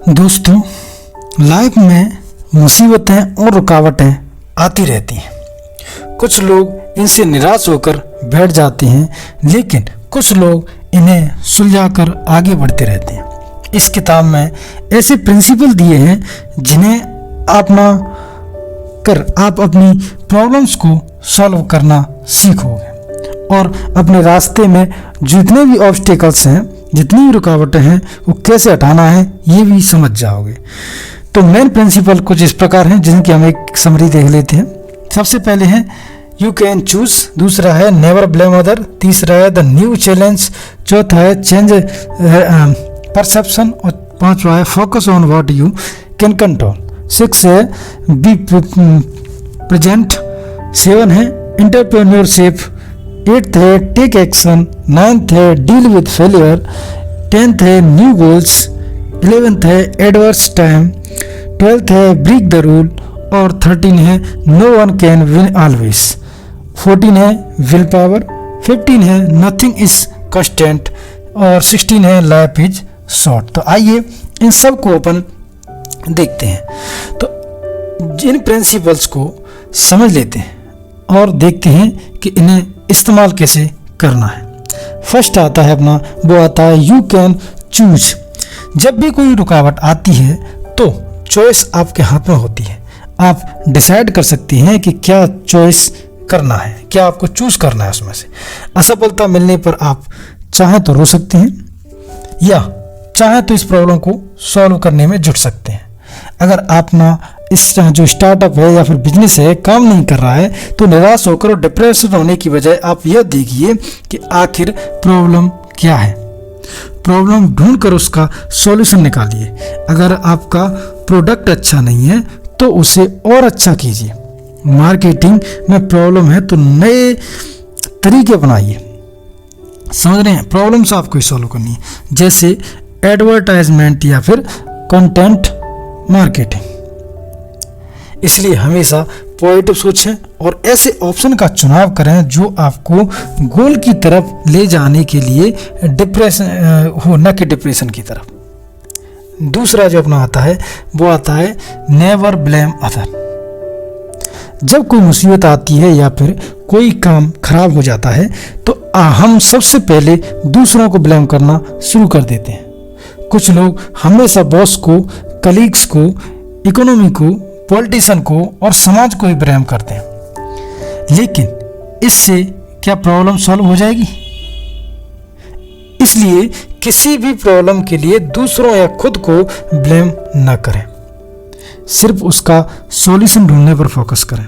दोस्तों, लाइफ में मुसीबतें और रुकावटें आती रहती हैं। कुछ लोग इनसे निराश होकर बैठ जाते हैं, लेकिन कुछ लोग इन्हें सुलझाकर आगे बढ़ते रहते हैं। इस किताब में ऐसे प्रिंसिपल दिए हैं जिन्हें अपना कर आप अपनी प्रॉब्लम्स को सॉल्व करना सीखोगे और अपने रास्ते में जितने भी ऑब्स्टेकल्स हैं, जितनी भी रुकावटें हैं, वो कैसे हटाना है ये भी समझ जाओगे। तो मेन प्रिंसिपल कुछ इस प्रकार हैं जिनकी हम एक समरी देख लेते हैं। सबसे पहले है यू कैन चूज, दूसरा है नेवर ब्लेम अदर, तीसरा है द न्यू चैलेंज, चौथा है चेंज परसेप्शन और पांचवा है focus on what you can control, six है बी प्रेजेंट, सेवन है एंटरप्रेन्योरशिप, एट्थ है टेक एक्शन, नाइन्थ है डील विद फेलियर, टेंथ है न्यू गोल्स, 11th है एडवर्स टाइम, 12th है ब्रेक द रूल और 13 है no one can win always, 14 है विल पावर, 15 है नथिंग इज कांस्टेंट और 16 है लाइफ इज शॉर्ट। तो आइए इन सब को अपन देखते हैं। तो इन प्रिंसिपल्स को समझ लेते हैं और देखते हैं कि इन्हें इस्तेमाल कैसे करना है। फर्स्ट आता है अपना, वो आता है यू कैन चूज। जब भी कोई रुकावट आती है तो चॉइस आपके हाथ में होती है। आप डिसाइड कर सकती हैं कि क्या चॉइस करना है, क्या आपको चूज करना है उसमें से। असफलता मिलने पर आप चाहें तो रो सकते हैं या चाहें तो इस प्रॉब्लम को सॉल्व करने में जुट सकते हैं। अगर आप ना इस जो स्टार्टअप है या फिर बिजनेस है काम नहीं कर रहा है तो निराश होकर और डिप्रेशन होने की बजाय आप यह देखिए कि आखिर प्रॉब्लम क्या है। प्रॉब्लम ढूंढ कर उसका सॉल्यूशन निकालिए। अगर आपका प्रोडक्ट अच्छा नहीं है तो उसे और अच्छा कीजिए। मार्केटिंग में प्रॉब्लम है तो नए तरीके अपनाइए। समझ रहे हैं, प्रॉब्लम्स आपको सॉल्व करनी है, जैसे एडवर्टाइजमेंट या फिर कंटेंट मार्केटिंग। इसलिए हमेशा पॉजिटिव सोचें और ऐसे ऑप्शन का चुनाव करें जो आपको गोल की तरफ ले जाने के लिए डिप्रेशन हो, न कि डिप्रेशन की तरफ। दूसरा जो अपना आता है वो आता है नेवर ब्लेम अदर। जब कोई मुसीबत आती है या फिर कोई काम खराब हो जाता है तो हम सबसे पहले दूसरों को ब्लेम करना शुरू कर देते हैं। कुछ लोग हमेशा बॉस को, कलीग्स को, इकोनॉमी को, पॉलिटिशियन को और समाज को ही ब्लेम करते हैं, लेकिन इससे क्या प्रॉब्लम सॉल्व हो जाएगी? इसलिए किसी भी प्रॉब्लम के लिए दूसरों या खुद को ब्लेम न करें, सिर्फ उसका सॉल्यूशन ढूंढने पर फोकस करें।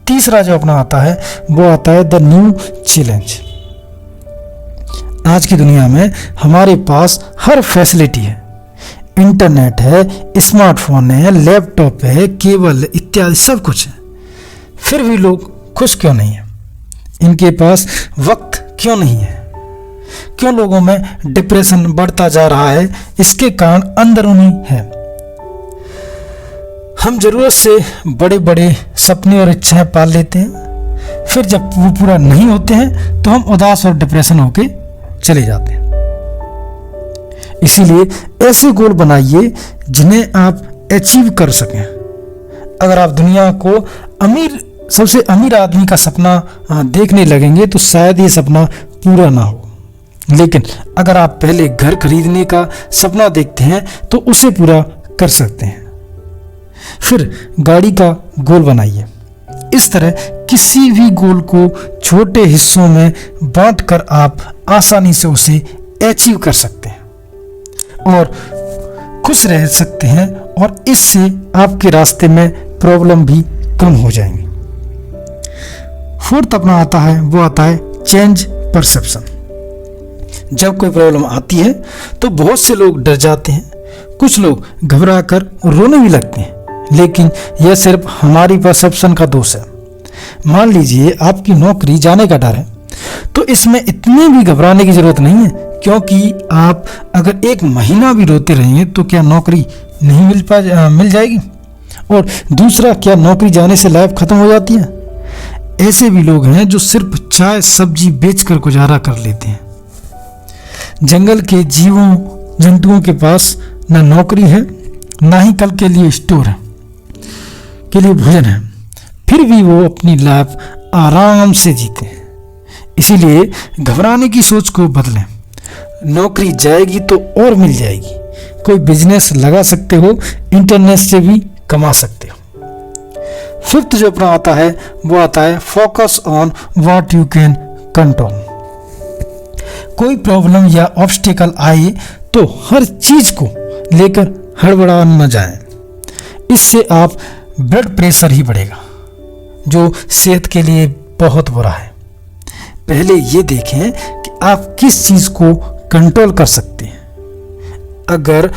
तीसरा जो अपना आता है वो आता है द न्यू चैलेंज। आज की दुनिया में हमारे पास हर फैसिलिटी है, इंटरनेट है, स्मार्टफोन है, लैपटॉप है, केबल इत्यादि सब कुछ है, फिर भी लोग खुश क्यों नहीं है? इनके पास वक्त क्यों नहीं है? क्यों लोगों में डिप्रेशन बढ़ता जा रहा है? इसके कारण अंदरूनी है। हम जरूरत से बड़े बड़े सपने और इच्छाएं पाल लेते हैं, फिर जब वो पूरा नहीं होते हैं तो हम उदास और डिप्रेशन होके चले जाते हैं। इसीलिए ऐसे गोल बनाइए जिन्हें आप अचीव कर सकें। अगर आप दुनिया को सबसे अमीर आदमी का सपना देखने लगेंगे तो शायद ये सपना पूरा ना हो, लेकिन अगर आप पहले घर खरीदने का सपना देखते हैं तो उसे पूरा कर सकते हैं। फिर गाड़ी का गोल बनाइए। इस तरह किसी भी गोल को छोटे हिस्सों में बांटकर आप आसानी से उसे अचीव कर सकते हैं और खुश रह सकते हैं, और इससे आपके रास्ते में प्रॉब्लम भी कम हो जाएंगी। फोर्थ अपना आता है वो आता है चेंज परसेप्शन। जब कोई प्रॉब्लम आती है तो बहुत से लोग डर जाते हैं, कुछ लोग घबरा कर रोने भी लगते हैं, लेकिन यह सिर्फ हमारी परसेप्शन का दोष है। मान लीजिए आपकी नौकरी जाने का डर है तो इसमें इतनी भी घबराने की जरूरत नहीं है, क्योंकि आप अगर 1 महीना भी रोते रहेंगे तो क्या नौकरी नहीं मिल जाएगी? और दूसरा, क्या नौकरी जाने से लाइफ खत्म हो जाती है? ऐसे भी लोग हैं जो सिर्फ चाय सब्जी बेचकर गुजारा कर लेते हैं। जंगल के जीवों जंतुओं के पास ना नौकरी है, ना ही कल के लिए स्टोर है, के लिए भोजन है, फिर भी वो अपनी लाइफ आराम से जीते हैं। इसीलिए घबराने की सोच को बदलें। नौकरी जाएगी तो और मिल जाएगी। कोई बिजनेस लगा सकते हो, इंटरनेट से भी कमा सकते हो। फिफ्थ जो अपना आता है वो आता है focus on what you can control. कोई प्रॉब्लम या ऑब्स्टिकल आए तो हर चीज को लेकर हड़बड़ा न जाए। इससे आप ब्लड प्रेशर ही बढ़ेगा, जो सेहत के लिए बहुत बुरा है। पहले ये देखें कि आप किस चीज को कंट्रोल कर सकते हैं। अगर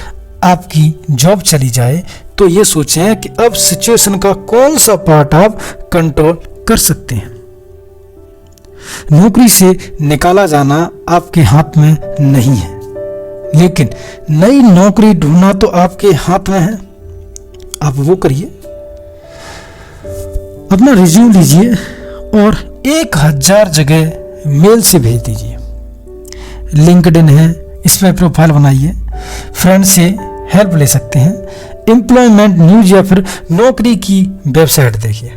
आपकी जॉब चली जाए तो ये सोचें कि अब सिचुएशन का कौन सा पार्ट आप कंट्रोल कर सकते हैं। नौकरी से निकाला जाना आपके हाथ में नहीं है, लेकिन नई नौकरी ढूंढना तो आपके हाथ में है। आप वो करिए। अपना रिज्यूम लीजिए और 1000 जगह मेल से भेज दीजिए। लिंक्डइन है, इस पर प्रोफाइल बनाइए। फ्रेंड से हेल्प ले सकते हैं। एम्प्लॉयमेंट न्यूज या फिर नौकरी की वेबसाइट देखिए।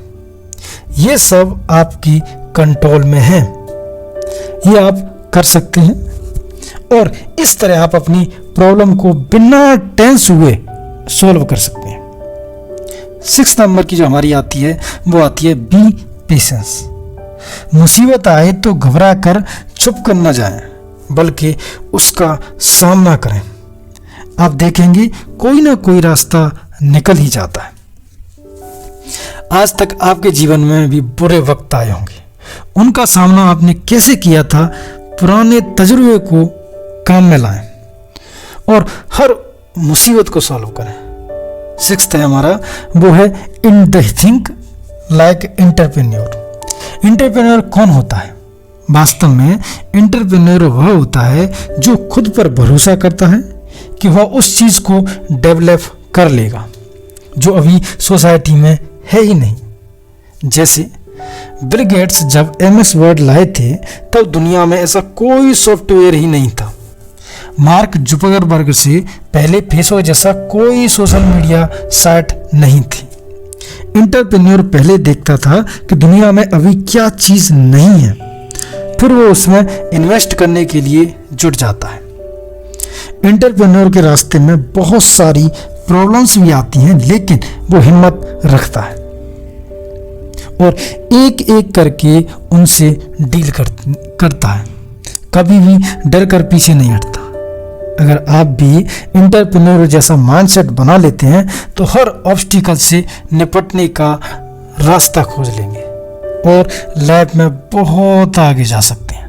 ये सब आपकी कंट्रोल में है, ये आप कर सकते हैं और इस तरह आप अपनी प्रॉब्लम को बिना टेंस हुए सॉल्व कर सकते हैं। 6 नंबर की जो हमारी आती है वो आती है बी पेशेंस। मुसीबत आए तो घबरा कर चुप कर न जाएं, बल्कि उसका सामना करें। आप देखेंगे कोई ना कोई रास्ता निकल ही जाता है। आज तक आपके जीवन में भी बुरे वक्त आए होंगे, उनका सामना आपने कैसे किया था, पुराने तजुर्बे को काम में लाएं और हर मुसीबत को सॉल्व करें। 6th है हमारा वो है in the think like entrepreneur. Entrepreneur कौन होता है? वास्तव में एंटरप्रेन्योर वह होता है जो खुद पर भरोसा करता है कि वह उस चीज को डेवलप कर लेगा जो अभी सोसाइटी में है ही नहीं। जैसे बिल गेट्स जब MS वर्ड लाए थे तब दुनिया में ऐसा कोई सॉफ्टवेयर ही नहीं था। मार्क जुकरबर्ग से पहले फेसबुक जैसा कोई सोशल मीडिया साइट नहीं थी। एंटरप्रेन्योर पहले देखता था कि दुनिया में अभी क्या चीज नहीं है, फिर वो उसमें इन्वेस्ट करने के लिए जुट जाता है। एंटरप्रेन्योर के रास्ते में बहुत सारी प्रॉब्लम्स भी आती हैं, लेकिन वो हिम्मत रखता है और एक एक करके उनसे डील करता है। कभी भी डर कर पीछे नहीं हटता। अगर आप भी एंटरप्रेन्योर जैसा माइंडसेट बना लेते हैं तो हर ऑब्स्टिकल से निपटने का रास्ता खोज लेंगे और लाइफ में बहुत आगे जा सकते हैं।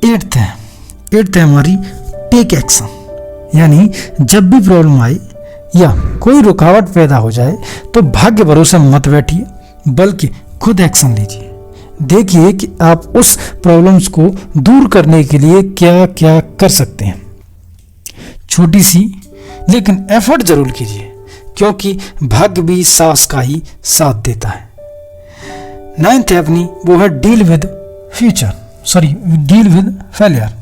8th है हमारी टेक एक्शन। यानी जब भी प्रॉब्लम आए या कोई रुकावट पैदा हो जाए तो भाग्य भरोसे मत बैठिए, बल्कि खुद एक्शन लीजिए। देखिए कि आप उस प्रॉब्लम्स को दूर करने के लिए क्या क्या कर सकते हैं। छोटी सी लेकिन एफर्ट जरूर कीजिए, क्योंकि भाग्य भी साहस का ही साथ देता है। 9th है अपनी वो है डील विद फेलियर।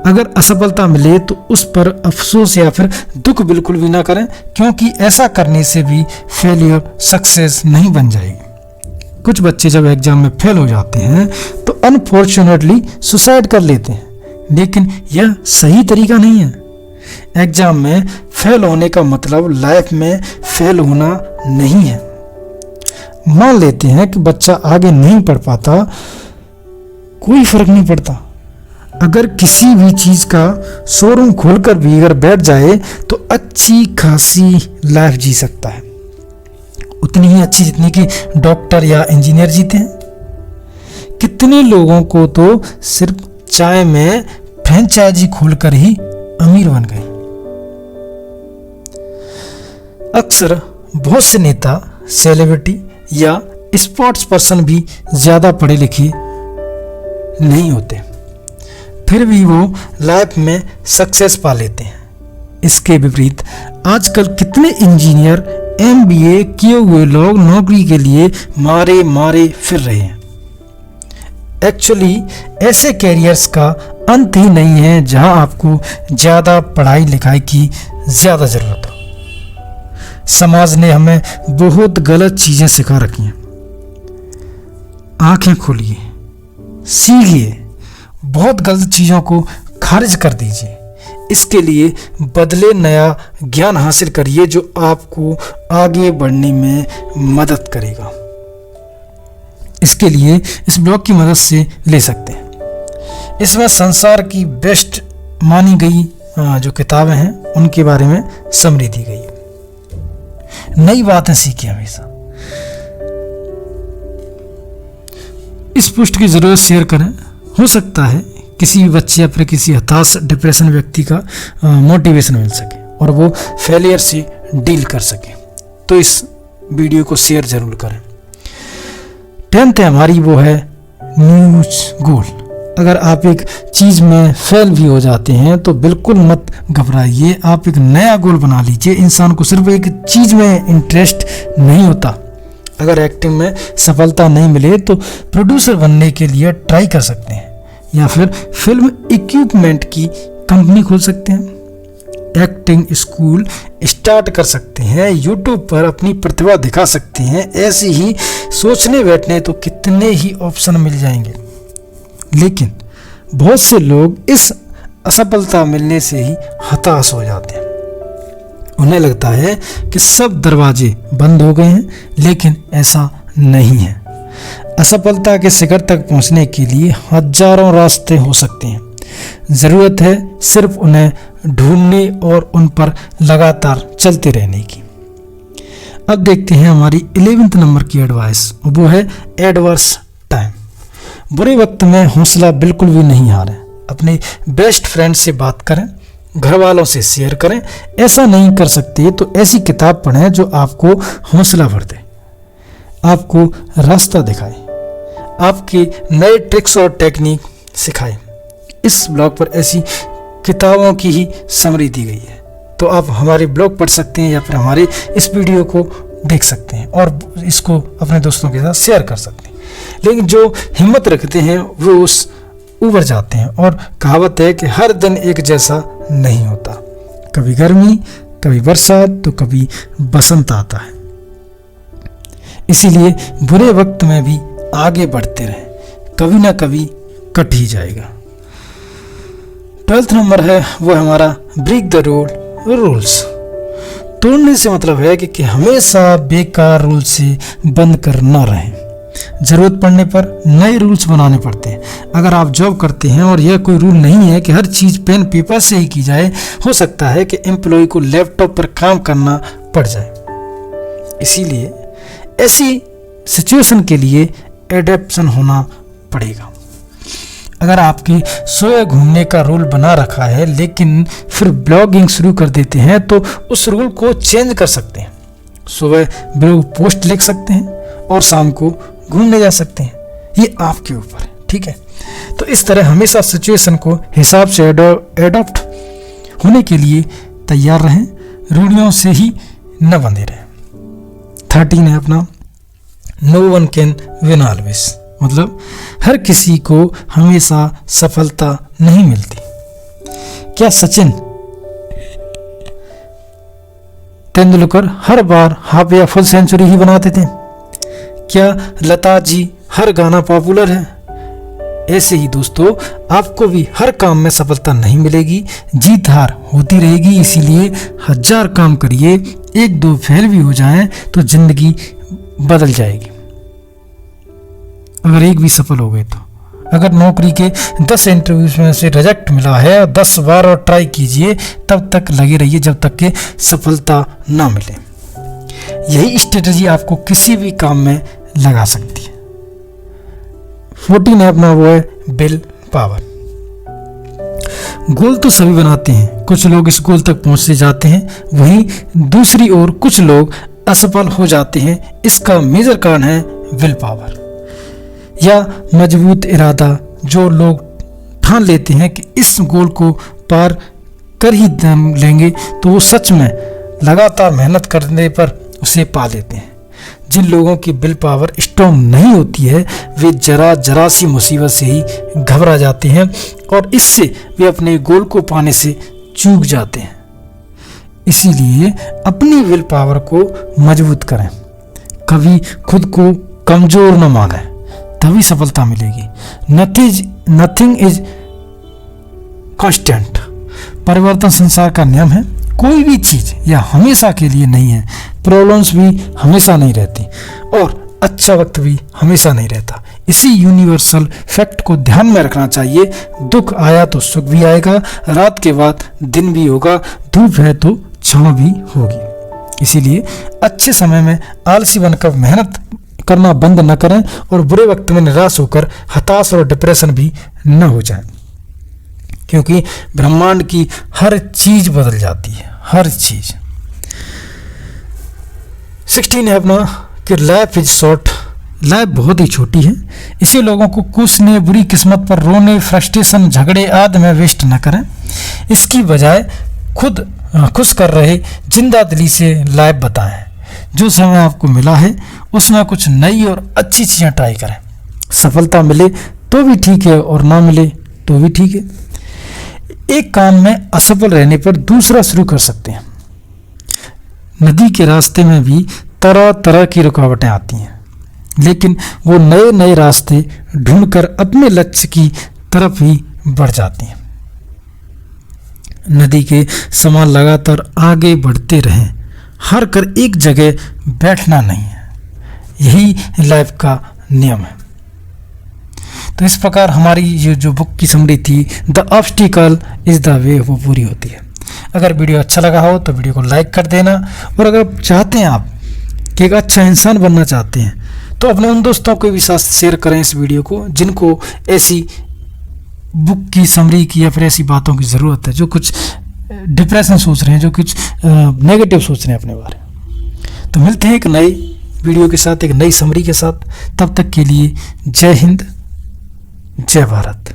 अगर असफलता मिले तो उस पर अफसोस या फिर दुख बिल्कुल भी ना करें, क्योंकि ऐसा करने से भी फेलियर सक्सेस नहीं बन जाएगी। कुछ बच्चे जब एग्जाम में फेल हो जाते हैं तो अनफॉर्चुनेटली सुसाइड कर लेते हैं, लेकिन यह सही तरीका नहीं है। एग्जाम में फेल होने का मतलब लाइफ में फेल होना नहीं है। मान लेते हैं कि बच्चा आगे नहीं पढ़ पाता, कोई फर्क नहीं पड़ता। अगर किसी भी चीज का शोरूम खोलकर भी अगर बैठ जाए तो अच्छी खासी लाइफ जी सकता है, उतनी ही अच्छी जितनी कि डॉक्टर या इंजीनियर जीते हैं। कितने लोगों को तो सिर्फ चाय में फ्रेंचाइजी खोलकर ही अमीर बन गए। अक्सर बहुत से नेता, सेलिब्रिटी या स्पोर्ट्स पर्सन भी ज्यादा पढ़े लिखे नहीं होते, फिर भी वो लाइफ में सक्सेस पा लेते हैं। इसके विपरीत आजकल कितने इंजीनियर, MBA किए हुए लोग नौकरी के लिए मारे मारे फिर रहे हैं। एक्चुअली ऐसे कैरियर्स का अंत ही नहीं है जहां आपको ज़्यादा पढ़ाई लिखाई की ज़्यादा ज़रूरत हो। समाज ने हमें बहुत गलत चीज़ें सिखा रखी हैं। आंखें खोलिए, सीखिए, बहुत गलत चीज़ों को खारिज कर दीजिए। इसके लिए बदले नया ज्ञान हासिल करिए जो आपको आगे बढ़ने में मदद करेगा। इसके लिए इस ब्लॉग की मदद से ले सकते हैं। इसमें संसार की बेस्ट मानी गई जो किताबें हैं उनके बारे में समरी दी गई है। नई बातें सीखिए हमेशा। इस पोस्ट की जरूर शेयर करें। हो सकता है किसी भी बच्चे या फिर किसी हताश डिप्रेशन व्यक्ति का मोटिवेशन मिल सके और वो फेलियर से डील कर सके। तो इस वीडियो को शेयर जरूर करें। 10th हमारी वो है न्यूज गोल। अगर आप एक चीज़ में फेल भी हो जाते हैं तो बिल्कुल मत घबराइए, आप एक नया गोल बना लीजिए। इंसान को सिर्फ एक चीज़ में इंटरेस्ट नहीं होता। अगर एक्टिंग में सफलता नहीं मिले तो प्रोड्यूसर बनने के लिए ट्राई कर सकते हैं या फिर फिल्म इक्विपमेंट की कंपनी खोल सकते हैं। एक्टिंग स्कूल स्टार्ट कर सकते हैं। यूट्यूब पर अपनी प्रतिभा दिखा सकते हैं। ऐसे ही सोचने बैठने तो कितने ही ऑप्शन मिल जाएंगे। लेकिन बहुत से लोग इस असफलता मिलने से ही हताश हो जाते हैं। उन्हें लगता है कि सब दरवाजे बंद हो गए हैं, लेकिन ऐसा नहीं है। असफलता के शिखर तक पहुंचने के लिए हजारों रास्ते हो सकते हैं। ज़रूरत है सिर्फ उन्हें ढूंढने और उन पर लगातार चलते रहने की। अब देखते हैं हमारी 11th नंबर की एडवाइस। वो है एडवर्स टाइम। बुरे वक्त में हौसला बिल्कुल भी नहीं हारें। अपने बेस्ट फ्रेंड से बात करें, घर वालों से शेयर करें। ऐसा नहीं कर सकते तो ऐसी किताब पढ़ें जो आपको हौसला भर दे, आपको रास्ता दिखाए, आपके नए ट्रिक्स और टेक्निक सिखाए। इस ब्लॉग पर ऐसी किताबों की ही समरी दी गई है। तो आप हमारे ब्लॉग पढ़ सकते हैं या फिर हमारे इस वीडियो को देख सकते हैं और इसको अपने दोस्तों के साथ शेयर कर सकते हैं। लेकिन जो हिम्मत रखते हैं वो उस उबर जाते हैं। और कहावत है कि हर दिन एक जैसा नहीं होता। कभी गर्मी, कभी बरसात तो कभी बसंत आता है। इसीलिए बुरे वक्त में भी आगे बढ़ते रहें, कभी ना कभी कट ही जाएगा। 12th नंबर है वो हमारा ब्रेक द रूल्स। तोड़ने से मतलब है कि हमेशा बेकार रूल से बंद कर ना रहें। ज़रूरत पड़ने पर नए रूल्स बनाने पड़ते हैं। अगर आप जॉब करते हैं और यह कोई रूल नहीं है कि हर चीज़ पेन पेपर से ही की जाए, हो सकता है कि एम्प्लॉय को लैपटॉप पर काम करना पड़ जाए। इसीलिए ऐसी सिचुएशन के लिए एडेप्शन होना पड़ेगा। अगर आपकी सोए घूमने का रूल बना रखा है लेकिन फिर ब्लॉगिंग शुरू कर देते हैं तो उस रूल को चेंज कर सकते हैं। सुबह ब्लॉग पोस्ट लिख सकते हैं और शाम को घूमने जा सकते हैं। ये आपके ऊपर है, ठीक है। तो इस तरह हमेशा सिचुएशन को हिसाब से एडॉप्ट होने के लिए तैयार रहें, रूढ़ियों से ही न बंधे रहें। 13 है अपना no one can win always. मतलब हर किसी को हमेशा सफलता नहीं मिलती। क्या सचिन तेंदुलकर हर बार हाफ या फुल सेंचुरी ही बनाते थे? क्या लता जी हर गाना पॉपुलर है? ऐसे ही दोस्तों आपको भी हर काम में सफलता नहीं मिलेगी, जीत हार होती रहेगी। इसीलिए 1000 काम करिए, 1-2 फेल भी हो जाएं तो जिंदगी बदल जाएगी। अगर एक भी सफल हो गए तो अगर नौकरी के 10 इंटरव्यूज में से रिजेक्ट मिला है 10 बार और ट्राई कीजिए, तब तक लगे रहिए जब तक कि सफलता ना मिले। यही स्ट्रेटजी आपको किसी भी काम में लगा सकती है। 14 है अपना वो है विल पावर। गोल तो सभी बनाते हैं, कुछ लोग इस गोल तक पहुंचते जाते हैं, वहीं दूसरी ओर कुछ लोग असफल हो जाते हैं। इसका मेजर कारण है विल पावर या मजबूत इरादा। जो लोग ठान लेते हैं कि इस गोल को पार कर ही लेंगे तो वो सच में लगातार मेहनत करने पर उसे पा लेते हैं। जिन लोगों की विल पावर स्ट्रॉन्ग नहीं होती है वे जरा सी मुसीबत से ही घबरा जाते हैं और इससे वे अपने गोल को पाने से चूक जाते हैं। इसीलिए अपनी विल पावर को मजबूत करें, कभी खुद को कमजोर न मानें, तभी सफलता मिलेगी। Nothing is constant. परिवर्तन संसार का नियम है। कोई भी चीज या हमेशा के लिए नहीं है। प्रॉब्लम्स भी हमेशा नहीं रहती और अच्छा वक्त भी हमेशा नहीं रहता। इसी यूनिवर्सल फैक्ट को ध्यान में रखना चाहिए। दुख आया तो सुख भी आएगा, रात के बाद दिन भी होगा, धूप है तो छांव भी होगी। इसीलिए अच्छे समय में आलसी बनकर मेहनत करना बंद न करें और बुरे वक्त में निराश होकर हताश और डिप्रेशन भी न हो जाए, क्योंकि ब्रह्मांड की हर चीज बदल जाती है, हर चीज। 16 है अपना कि लाइफ इज शॉर्ट। लाइफ बहुत ही छोटी है, इसे लोगों को कोसने, बुरी किस्मत पर रोने, फ्रस्ट्रेशन, झगड़े आदि में वेस्ट न करें। इसकी बजाय खुद खुश कर रहे जिंदा दिली से लाइफ बताएं। जो समय आपको मिला है उसमें कुछ नई और अच्छी चीज़ें ट्राई करें। सफलता मिले तो भी ठीक है और ना मिले तो भी ठीक है। एक काम में असफल रहने पर दूसरा शुरू कर सकते हैं। नदी के रास्ते में भी तरह तरह की रुकावटें आती हैं, लेकिन वो नए नए रास्ते ढूंढकर अपने लक्ष्य की तरफ ही बढ़ जाती हैं। नदी के समान लगातार आगे बढ़ते रहें, हार कर एक जगह बैठना नहीं है। यही लाइफ का नियम है। तो इस प्रकार हमारी ये जो बुक की समरी थी, the obstacle is the way, वो पूरी होती है। अगर वीडियो अच्छा लगा हो तो वीडियो को लाइक कर देना, और अगर चाहते हैं आप कि एक अच्छा इंसान बनना चाहते हैं तो अपने उन दोस्तों को भी साथ शेयर करें इस वीडियो को, जिनको ऐसी बुक की समरी की या फिर ऐसी बातों की ज़रूरत है, जो कुछ डिप्रेशन सोच रहे हैं, जो कुछ नेगेटिव सोच रहे हैं अपने बारे में। तो मिलते हैं एक नई वीडियो के साथ, एक नई समरी के साथ। तब तक के लिए जय हिंद, जय भारत।